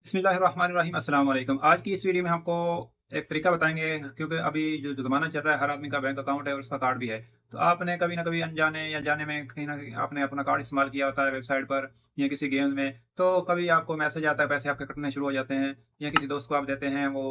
बिस्मिल्लाहिर्रहमानिर्रहीम अस्सलाम वालेकुम। आज की इस वीडियो में हमको एक तरीका बताएँगे, क्योंकि अभी जो ज़माना चल रहा है, हर आदमी का बैंक अकाउंट है और उसका कार्ड भी है। तो आपने कभी न कभी अनजाने या जाने में कहीं न कहीं आपने अपना कार्ड इस्तेमाल किया होता है वेबसाइट पर या किसी गेम्स में। तो कभी आपको मैसेज आता है, पैसे आपके कटने शुरू हो जाते हैं या किसी दोस्त को आप देते हैं वो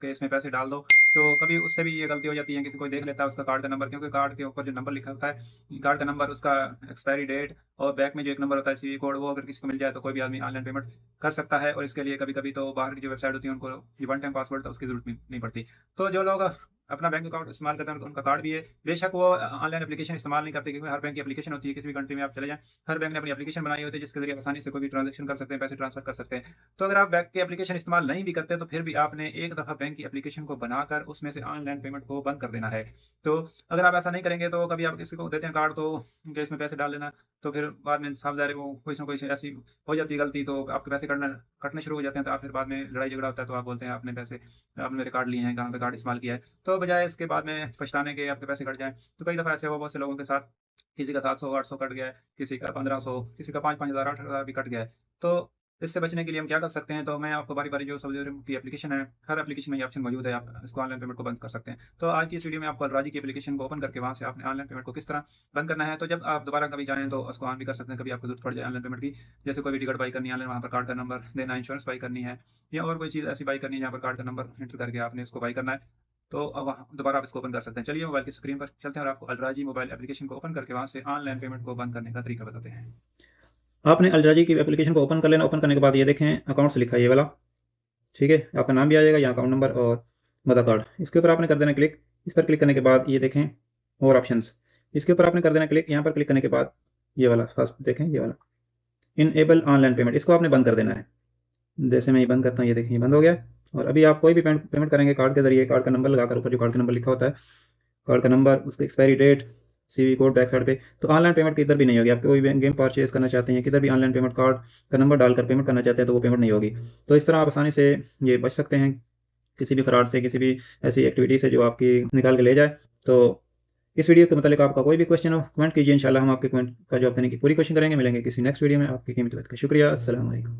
कि इसमें पैसे डाल दो। तो कभी उससे भी ये गलती हो जाती है, किसी कोई देख लेता है उसका कार्ड का नंबर, क्योंकि कार्ड के ऊपर जो नंबर लिखा होता है, कार्ड का नंबर, उसका एक्सपायरी डेट और बैक में जो एक नंबर होता है सीवीवी कोड, वो अगर किसी को मिल जाए तो कोई भी आदमी ऑनलाइन पेमेंट कर सकता है। और इसके लिए कभी-कभी तो बाहर की जो वेबसाइट होती है उनको ये वन टाइम पासवर्ड तो उसकी ज़रूरत नहीं पड़ती। तो जो लोग अपना बैंक अकाउंट इस्तेमाल करते हैं तो उनका कार्ड भी है। बेशक वो ऑनलाइन एप्लीकेशन इस्तेमाल नहीं करते, क्योंकि हर बैंक की एप्लीकेशन होती है, किसी भी कंट्री में आप चले जाएँ, हर बैंक ने अपनी एप्लीकेशन बनाई होती है जिसके ज़रिए आसानी से कोई भी ट्रांज़ैक्शन कर सकते हैं, पैसे ट्रांसफ़र कर सकते हैं। तो अगर आप बैंक की एप्लीकेशन इस्तेमाल नहीं भी करते तो फिर भी आपने एक दफ़ा बैंक की एप्लीकेशन को बनाकर उसमें से ऑनलाइन पेमेंट को बंद कर देना है। तो अगर आप ऐसा नहीं करेंगे तो कभी आप किसी को देते हैं कार्ड तो कि इसमें पैसे डाल देना, तो फिर बाद में साहब ज़ाहिर है वो कोई न कोई ऐसी हो जाती है गलती, तो आपके पैसे कटने शुरू हो जाते हैं। तो आप फिर बाद में लड़ाई झगड़ा होता है, तो आप बोलते हैं आपने पैसे, आपने मेरे कार्ड लिए हैं, कहाँ पे कार्ड इस्तेमाल किया है। तो बजाय इसके बाद में पछताने के आपके पैसे कट जाएँ, तो कई दफ़ा ऐसे हुआ बहुत से लोगों के साथ, किसी का 700-800 कट गया है, किसी का 1500, किसी का 5-5 हज़ार 8 हज़ार भी कट गया है। तो इससे बचने के लिए हम क्या कर सकते हैं, तो मैं आपको बारी-बारी जो सऊदी अरब की एप्लीकेशन है, हर एप्लीकेशन में ये ऑप्शन मौजूद है, आप इसको ऑनलाइन पेमेंट को बंद कर सकते हैं। तो आज की इस वीडियो में आपको अलराजी की एप्लीकेशन को ओपन करके वहाँ से आपने ऑनलाइन पेमेंट को किस तरह बंद करना है। तो जब आप दोबारा कभी जाएँ तो उसको ऑन भी कर सकते हैं, कभी आपको ज़रूरत पड़ जाए ऑनलाइन पेमेंट की। जैसे कोई भी टिकट बाई करनी है ऑनलाइन, वहाँ पर कार्ड का नंबर देना है, इंश्योरेंस बाई करनी है या और कोई चीज़ ऐसी बाई करनी है जहाँ पर कार्ड का नंबर एंटर करके आपने उसको बाई करना है। तो अब वहाँ दोबारा आप इसको ओपन कर सकते हैं। चलिए मोबाइल की स्क्रीन पर चलते हैं और आपको अलराजी मोबाइल एप्लीकेशन को ओपन करके वहाँ से ऑनलाइन पेमेंट को बंद करने का तरीका बताते हैं। आपने अलराजी की एप्लीकेशन को ओपन कर लेना। ओपन करने के बाद ये देखें अकाउंट्स लिखा है ये वाला, ठीक है। आपका नाम भी आ जाएगा, यहाँ अकाउंट नंबर और मदर कार्ड। इसके ऊपर आपने कर देना क्लिक। इस पर क्लिक करने के बाद ये देखें और ऑप्शंस, इसके ऊपर आपने कर देना क्लिक। यहाँ पर क्लिक करने के बाद ये वाला फर्स्ट देखें, ये वाला इनेबल ऑनलाइन पेमेंट, इसको आपने बंद कर देना है। जैसे मैं ये बंद करता हूँ, ये देखें ये बंद हो गया है। और अभी आप कोई भी पेमेंट करेंगे कार्ड के जरिए, कार्ड का नंबर लगाकर, ऊपर जो कार्ड का नंबर लिखा होता है, कार्ड का नंबर, उसकी expiry date, CV code back side पे, तो ऑनलाइन पेमेंट किधर भी नहीं होगी। आप कोई भी गेम परचेज करना चाहते हैं, किधर भी ऑनलाइन पेमेंट कार्ड का नंबर डालकर पेमेंट करना चाहते हैं तो वो पेमेंट नहीं होगी। तो इस तरह आप आसानी से ये बच सकते हैं किसी भी फ्रॉड से, किसी भी ऐसी एक्टिविटी से जो आपकी निकाल के ले जाए। तो इस वीडियो के मतलब आपका कोई भी क्वेश्चन हो कमेंट कीजिए, इंशाल्लाह हम आपके कमेंट का जवाब देने की पूरी कोशिश करेंगे। मिलेंगे किसी नेक्स्ट वीडियो में। आपकी कीमती वक्त का शुक्रिया। अस्सलाम वालेकुम।